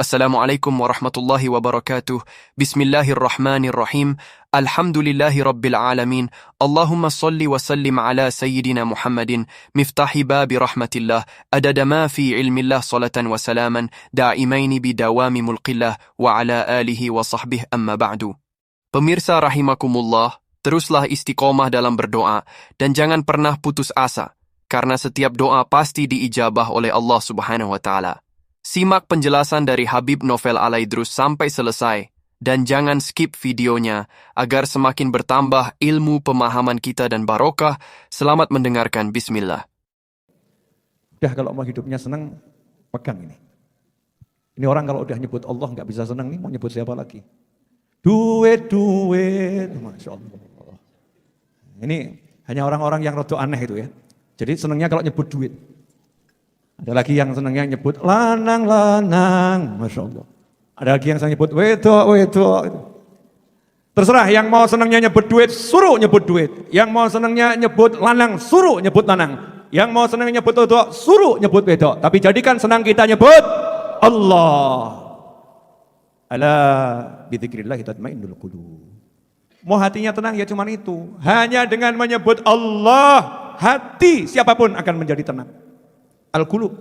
Assalamualaikum warahmatullahi wabarakatuh. Bismillahirrahmanirrahim. Alhamdulillahi rabbil alamin. Allahumma salli wa sallim ala sayyidina Muhammadin miftahi babi rahmatillah adada ma fi ilmillah salatan wa salaman da'imaini bidawami mulqillah wa ala alihi wa sahbih amma ba'du. Pemirsa rahimakumullah, teruslah istiqomah dalam berdoa dan jangan pernah putus asa karena setiap doa pasti diijabah oleh Allah Subhanahu wa taala. Simak penjelasan dari Habib Novel Alaidrus sampai selesai dan jangan skip videonya agar semakin bertambah ilmu pemahaman kita dan barokah. Selamat mendengarkan. Bismillah. Udah kalau mau hidupnya senang, pegang ini. Ini orang kalau udah nyebut Allah nggak bisa senang nih, mau nyebut siapa lagi? Duit, Masya Allah. Ini hanya orang-orang yang rada aneh itu ya. Jadi senangnya kalau nyebut duit. Ada lagi yang senangnya nyebut lanang, Masya Allah. Ada lagi yang senang nyebut wedok. Terserah, yang mau senangnya nyebut duit, suruh nyebut duit. Yang mau senangnya nyebut lanang, suruh nyebut lanang. Yang mau senangnya nyebut wedok, suruh nyebut wedok. Tapi jadikan senang kita nyebut Allah. Ala bidzikrillah tatmainnul qulub. Mau hatinya tenang ya cuman itu. Hanya dengan menyebut Allah, hati siapapun akan menjadi tenang. Al-qulub.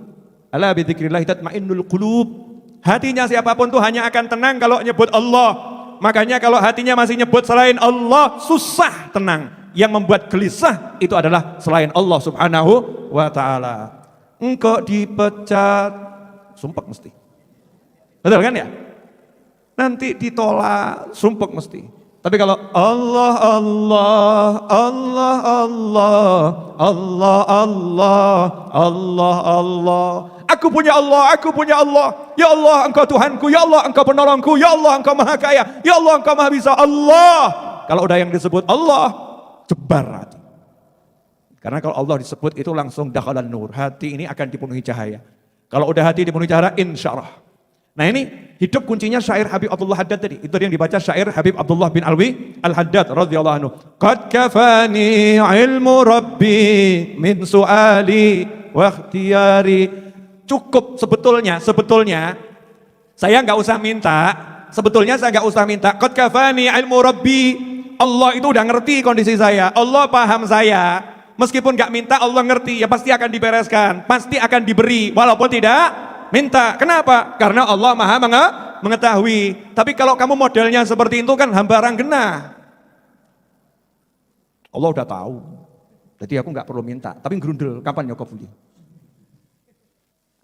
Ala bidzikrillah tatmainnul qulub. Hatinya siapapun tuh hanya akan tenang kalau nyebut Allah. Makanya kalau hatinya masih nyebut selain Allah, susah tenang. Yang membuat gelisah itu adalah selain Allah Subhanahu wa taala. Engkau dipecat, sumpek mesti. Betul kan ya? Nanti ditolak, sumpek mesti. Tapi kalau Allah, aku punya Allah, ya Allah engkau Tuhanku, ya Allah engkau penolongku, ya Allah engkau maha kaya, ya Allah engkau maha bisa, Allah. Kalau udah yang disebut Allah, jebar hati. Karena kalau Allah disebut itu langsung dakhalan nur, hati ini akan dipenuhi cahaya. Kalau udah hati dipenuhi cahaya, insyaallah. Nah ini hidup kuncinya syair Habib Abdullah Haddad tadi. Itu yang dibaca syair Habib Abdullah bin Alwi Al-Haddad radhiyallahu anhu. Qad kafani ilmu rabbi min su'ali wa ikhtiyari. Cukup sebetulnya saya enggak usah minta. Qad kafani ilmu rabbi. Allah itu udah ngerti kondisi saya. Allah paham saya. Meskipun enggak minta, Allah ngerti. Ya pasti akan dibereskan, pasti akan diberi walaupun tidak minta. Kenapa? Karena Allah maha mengetahui. Tapi kalau kamu modelnya seperti itu kan hambaran genah. Allah udah tahu. Jadi aku nggak perlu minta. Tapi gerundel, kapan nyokap punya?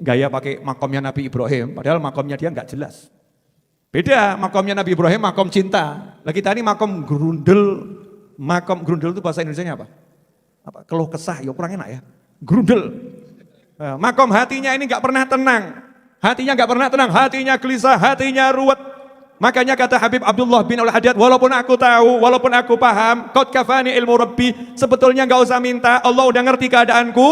Gaya pakai makomnya Nabi Ibrahim. Padahal makomnya dia nggak jelas. Beda makomnya Nabi Ibrahim, makom cinta. Lagi tadi makom gerundel. Makom gerundel itu bahasa Indonesianya apa? Keluh kesah, ya kurang enak ya. Gerundel. Makom hatinya ini gak pernah tenang. Hatinya gelisah, hatinya ruwet. Makanya kata Habib Abdullah bin Al-Haddad, walaupun aku tahu, walaupun aku paham, qad kafani ilmu rabbi, sebetulnya gak usah minta, Allah udah ngerti keadaanku.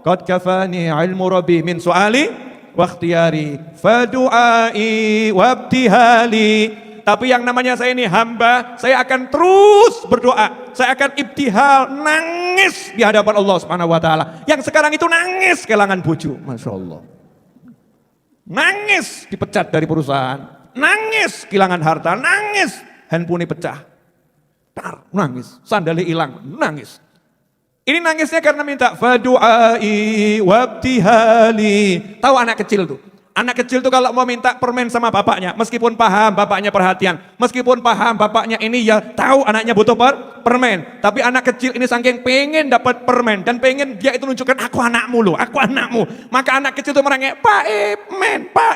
Qad kafani ilmu rabbi min su'ali wa ikhtiyari fadu'ai wabtihali. Tapi yang namanya saya ini hamba, saya akan terus berdoa. Saya akan ibtihal, nangis di hadapan Allah Subhanahu wa taala. Yang sekarang itu nangis kehilangan bojo, Masya Allah. Nangis dipecat dari perusahaan, nangis kehilangan harta, nangis handphone pecah. Nangis, sandalnya hilang, nangis. Ini nangisnya karena minta fadu'ai wabtihali. Tahu anak kecil tuh? Anak kecil tuh kalau mau minta permen sama bapaknya, meskipun paham bapaknya perhatian, meskipun paham bapaknya ini ya tahu anaknya butuh permen, tapi anak kecil ini saking pengen dapat permen dan pengen dia itu nunjukkan aku anakmu loh, aku anakmu. Maka anak kecil itu merengek, Pak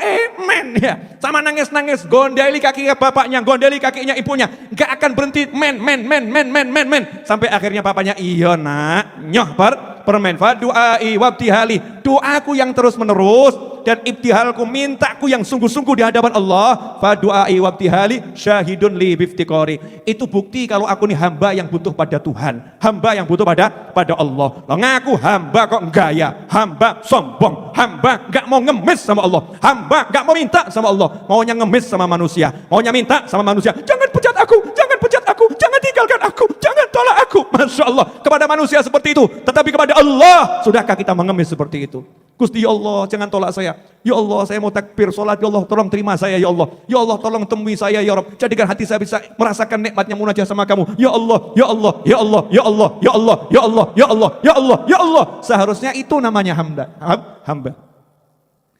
Emen, ya. Sama nangis-nangis, gondeli kakinya bapaknya, gondeli kakinya ibunya, gak akan berhenti men. Sampai akhirnya bapaknya, iya nak, nyoh permen, fadu'ai wabtihali, doaku yang terus menerus dan ibtihalku, mintaku yang sungguh-sungguh di hadapan Allah. Fadu'ai wabtihali syahidun li biftiqori. Itu bukti kalau aku ini hamba yang butuh pada Tuhan, hamba yang butuh pada Allah. Lo ngaku hamba kok gaya, hamba sombong, hamba gak mau ngemis sama Allah, hamba gak mau minta sama Allah, maunya ngemis sama manusia, maunya minta sama manusia. Jangan pecat aku, jangan tinggalkan aku, jangan. tolak aku. Masya Allah, kepada manusia seperti itu. Tetapi kepada Allah, sudahkah kita mengemis seperti itu? Gusti ya Allah, jangan tolak saya. Ya Allah, saya mau takbir sholat. Ya Allah, tolong terima saya ya Allah. Ya Allah, tolong temui saya ya Rabb. Jadikan hati saya bisa merasakan nikmatnya munajat sama kamu. Ya Allah, ya Allah, ya Allah, ya Allah, ya Allah, ya Allah, ya Allah, ya Allah, ya Allah. Seharusnya itu namanya hamba. Hamba.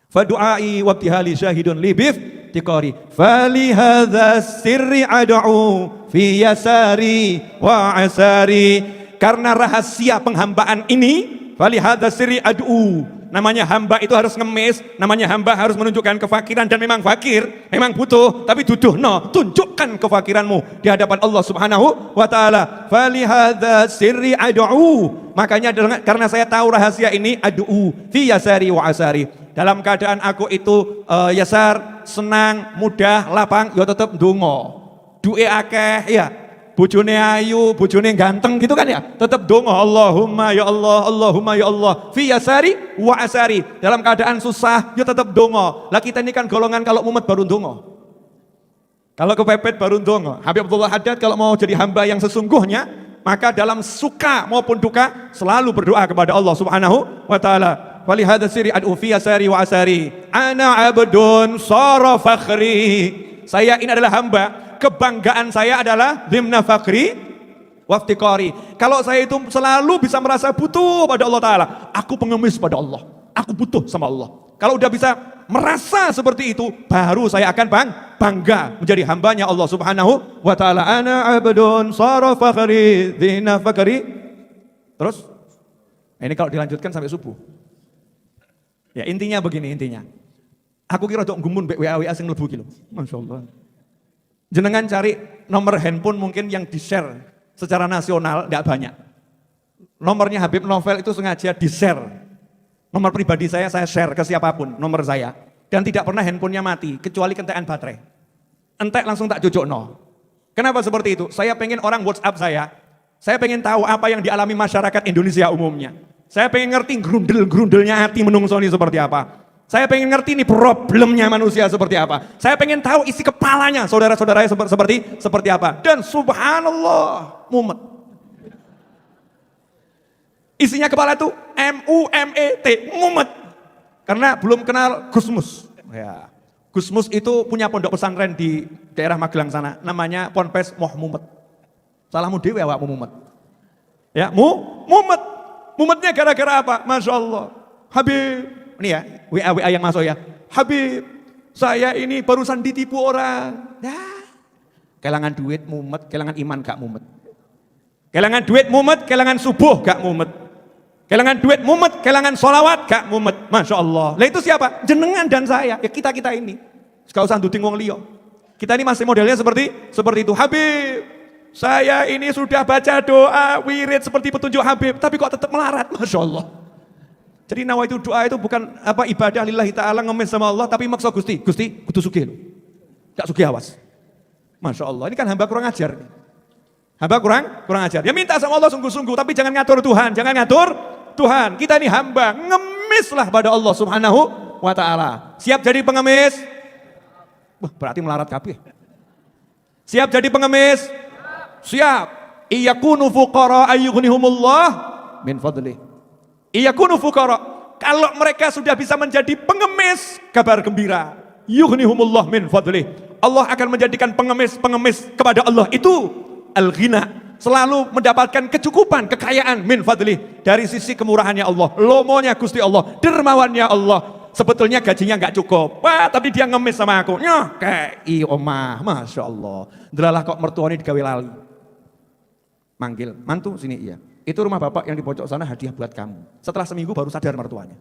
Fadu'ai wabtihali syahidun libif tiqari. Falihadha sirri ad'u fi yasari wa asari. Karena rahasia penghambaan ini, falihadha sirri ad'u. Namanya hamba itu harus ngemis, namanya hamba harus menunjukkan kefakiran, dan memang fakir, memang butuh, tapi tunjukkan kefakiranmu di hadapan Allah Subhanahu wa taala. Falihadza sirri ad'u. Makanya karena saya tahu rahasia ini, ad'u fi yasari wa asari. Dalam keadaan aku itu yasar, senang, mudah, lapang, ya tetep ndonga. Duwe akeh ya. Bojone ayu, bojone ganteng gitu kan ya. Tetap donga Allahumma ya Allah, Allahumma ya Allah. Fi yasari wa asari. Dalam keadaan susah, ya tetap donga. Lah kita ini kan golongan kalau mumet baru donga. Kalau kepepet baru donga. Habib Abdullah Haddad kalau mau jadi hamba yang sesungguhnya, maka dalam suka maupun duka selalu berdoa kepada Allah Subhanahu wa taala. Walihada siri ad'u fi yasari wa asari. Ana abdun sara fakhri. Saya ini adalah hamba. Kebanggaan saya adalah dhimna fakri waftiqari. Kalau saya itu selalu bisa merasa butuh pada Allah Ta'ala, aku pengemis pada Allah, aku butuh sama Allah. Kalau udah bisa merasa seperti itu, baru saya akan bangga menjadi hambanya Allah Subhanahu wa Ta'ala. Ana abdun sara fakhri dhina fakri. Terus ini kalau dilanjutkan sampai subuh. Ya intinya begini, intinya aku kira dok gumun WA sing mlebu ki lho. Masyaallah. Jenengan cari nomor handphone mungkin yang di-share secara nasional, tidak banyak. Nomornya Habib Novel itu sengaja di-share. Nomor pribadi saya share ke siapapun, nomor saya. Dan tidak pernah handphonenya mati, kecuali kentekan baterai. Entek langsung tak cocokno. Kenapa seperti itu? Saya pengen orang WhatsApp saya pengen tahu apa yang dialami masyarakat Indonesia umumnya. Saya pengen ngerti grundel-grundelnya hati menungso ini seperti apa. Saya pengen ngerti nih problemnya manusia seperti apa. Saya pengen tahu isi kepalanya saudara-saudaranya seperti apa. Dan subhanallah, mumet. Isinya kepala itu M-U-M-E-T, mumet. Karena belum kenal Gusmus. Ya. Gusmus itu punya pondok pesantren di daerah Magelang sana. Namanya Ponpes Moh Mumet. Salahmu dewe awakmu mumet. Ya, mumet. Mumetnya gara-gara apa? Masya Allah. Habib. Ini ya, WA yang masuk ya. Habib, saya ini barusan ditipu orang. Nah, kelangan duit mumet, kelangan iman gak mumet. Kelangan duit mumet, kelangan subuh gak mumet. Kelangan duit mumet, kelangan sholawat gak mumet. Masya Allah. Lah itu siapa? Jenengan dan saya. Ya kita ini. Gak usah nduding wong liya. Kita ini masih modelnya seperti itu. Habib, saya ini sudah baca doa, wirid seperti petunjuk Habib. Tapi kok tetap melarat. Masya Allah. Jadi nawaitu doa itu bukan ibadah lillahi ta'ala ngemis sama Allah, tapi maksa Gusti kudu sugih lho. Gak sugih awas. Masya Allah, ini kan hamba kurang ajar. Hamba kurang ajar. Ya minta sama Allah sungguh-sungguh, tapi jangan ngatur Tuhan, Kita ini hamba, ngemislah pada Allah Subhanahu wa ta'ala. Siap jadi pengemis? Wah, berarti melarat kabeh. Siap jadi pengemis? Siap. Iyakunu fuqara ayyughnihumullah min fadlih. Iyakunu fuqara. Kalau mereka sudah bisa menjadi pengemis, kabar gembira. Yughnihumullah min fadlih. Allah akan menjadikan pengemis kepada Allah itu al-ghina. Selalu mendapatkan kecukupan, kekayaan min fadlih. Dari sisi kemurahannya Allah. Lomonya Gusti Allah. Dermawannya Allah. Sebetulnya gajinya gak cukup. Wah, tapi dia ngemis sama aku. Nyoh, kei omah. Masya Allah. Delalah kok mertuanya digawe lali. Manggil, mantu sini iya. Itu rumah bapak yang di pojok sana hadiah buat kamu. Setelah seminggu baru sadar mertuanya.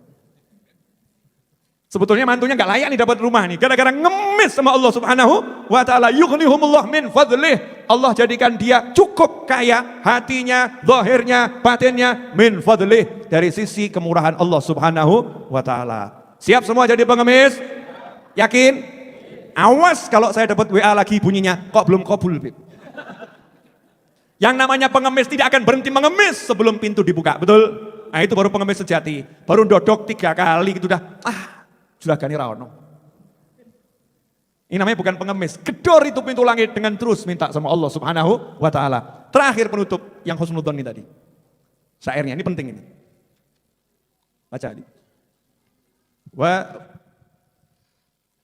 Sebetulnya mantunya gak layak nih dapat rumah nih. Gara-gara ngemis sama Allah Subhanahu wa ta'ala. Yughnihumullah min fadlih. Allah jadikan dia cukup kaya. Hatinya, zahirnya, batinnya. Min fadlih. Dari sisi kemurahan Allah Subhanahu wa ta'ala. Siap semua jadi pengemis? Yakin? Awas kalau saya dapat WA lagi bunyinya. Kok belum kabul, Bib? Yang namanya pengemis tidak akan berhenti mengemis sebelum pintu dibuka, betul? Nah itu baru pengemis sejati. Baru dodok 3 kali gitu dah. Sudah gani rawono. Ini namanya bukan pengemis. Gedor itu pintu langit dengan terus minta sama Allah Subhanahu wa ta'ala. Terakhir penutup yang husnudzon ini tadi. Syairnya ini penting ini. Baca Ali.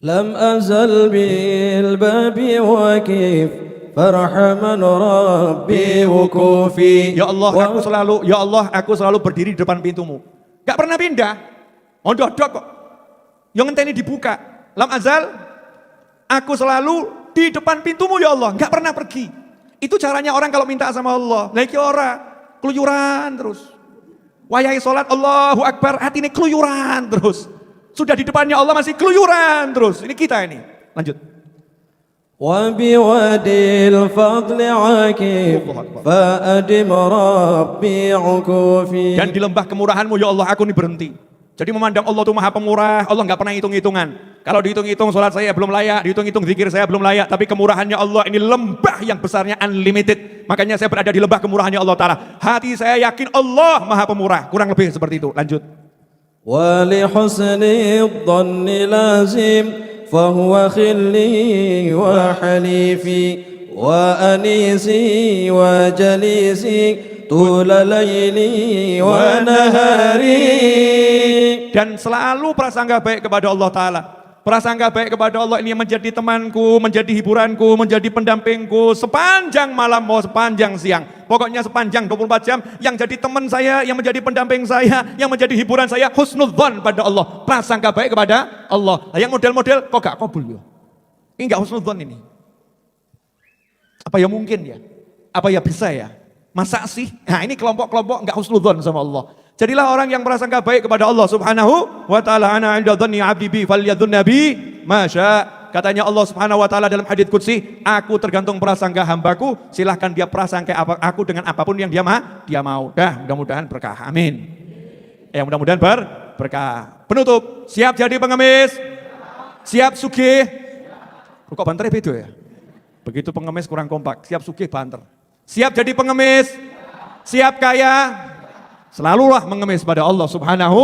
لم أزل بالباب وكيف فرحمن ربي وكوفي. Ya Allah, aku selalu berdiri di depan pintumu. Gak pernah pindah. Ondok-ondok kok. Yang ngenteni dibuka. Lam azal, aku selalu di depan pintumu ya Allah, gak pernah pergi. Itu caranya orang kalau minta sama Allah. Lah iki ora, keluyuran terus. Wayahe salat Allahu Akbar, hatine keluyuran terus. Sudah di depannya Allah masih keluyuran terus. Ini kita ini. Lanjut. وبوادي الفضل عكيف فأدم ربي عكوفي. Dan di lembah kemurahanmu ya Allah aku ini berhenti. Jadi memandang Allah itu maha pemurah. Allah gak pernah hitung-hitungan. Kalau dihitung-hitung sholat saya belum layak, dihitung-hitung zikir saya belum layak. Tapi kemurahannya Allah ini lembah yang besarnya unlimited. Makanya saya berada di lembah kemurahannya Allah Ta'ala. Hati saya yakin Allah maha pemurah. Kurang lebih seperti itu. Lanjut. ولحسن الظن لازم فهو خلي وحليفي وأنيسي وجليسي طول ليلي ونهاري. Dan selalu prasangka baik kepada Allah Ta'ala. Prasangka baik kepada Allah ini yang menjadi temanku, menjadi hiburanku, menjadi pendampingku sepanjang malam mau sepanjang siang. Pokoknya sepanjang 24 jam yang jadi teman saya, yang menjadi pendamping saya, yang menjadi hiburan saya, husnudzon pada Allah. Prasangka baik kepada Allah. Nah, yang model-model kok gak kabul ya? Ini gak husnudzon ini. Apa ya mungkin ya? Apa ya bisa ya? Masa sih? Nah ini kelompok-kelompok gak husnudzon sama Allah. Jadilah orang yang prasangka baik kepada Allah Subhanahu wa taala. Ana 'inda dhanni 'abdi bi falyadhunna bi ma syaa. Katanya Allah Subhanahu wa taala dalam hadits qudsi, aku tergantung prasangka hambaku, silahkan dia prasangka aku dengan apapun yang dia mau. Dah, mudah-mudahan berkah. Amin. Mudah-mudahan berkah. Penutup, siap jadi pengemis? Siap sugih? Kok banter beda ya? Begitu pengemis kurang kompak, siap sugih banter. Siap jadi pengemis? Siap kaya? Selalulah mengemis pada Allah Subhanahu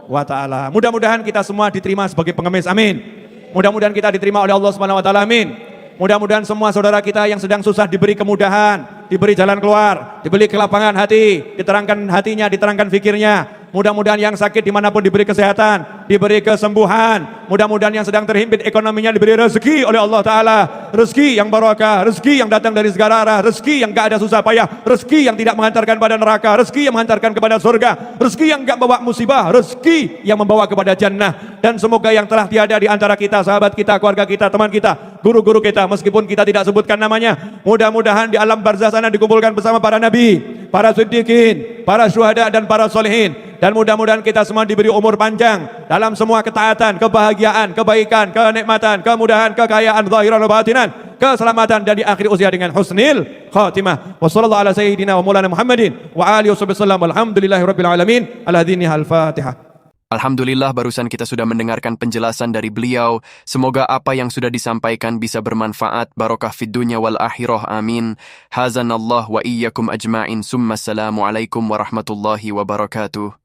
wa taala. Mudah-mudahan kita semua diterima sebagai pengemis. Amin. Mudah-mudahan kita diterima oleh Allah Subhanahu wa taala. Amin. Mudah-mudahan semua saudara kita yang sedang susah diberi kemudahan, diberi jalan keluar, diberi kelapangan hati, diterangkan hatinya, diterangkan fikirnya. Mudah-mudahan yang sakit dimanapun diberi kesehatan, diberi kesembuhan. Mudah-mudahan yang sedang terhimpit ekonominya diberi rezeki oleh Allah Ta'ala. Rezeki yang barokah, rezeki yang datang dari segala arah, rezeki yang gak ada susah payah, rezeki yang tidak mengantarkan pada neraka, rezeki yang mengantarkan kepada surga, rezeki yang gak bawa musibah, rezeki yang membawa kepada jannah. Dan semoga yang telah tiada di antara kita, sahabat kita, keluarga kita, teman kita, guru-guru kita, meskipun kita tidak sebutkan namanya, mudah-mudahan di alam barzah sana dikumpulkan bersama para nabi, para siddiqin, para syuhada dan para solehin. Dan mudah-mudahan kita semua diberi umur panjang dalam semua ketaatan, kebahagiaan, kebaikan, kenikmatan, kemudahan, kekayaan zahiran wa batinan, keselamatan dan di akhir usia dengan husnil khatimah. Wassallallahu ala sayyidina wa maulana Muhammadin wa alihi wasallam. Alhamdulillahirabbil alamin. Al-hadiniha al-Fatihah. Alhamdulillah barusan kita sudah mendengarkan penjelasan dari beliau. Semoga apa yang sudah disampaikan bisa bermanfaat. Barokah fid dunya wal akhirah. Amin. Hazanallah wa iyyakum ajma'in. Summa assalamualaikum warahmatullahi wabarakatuh.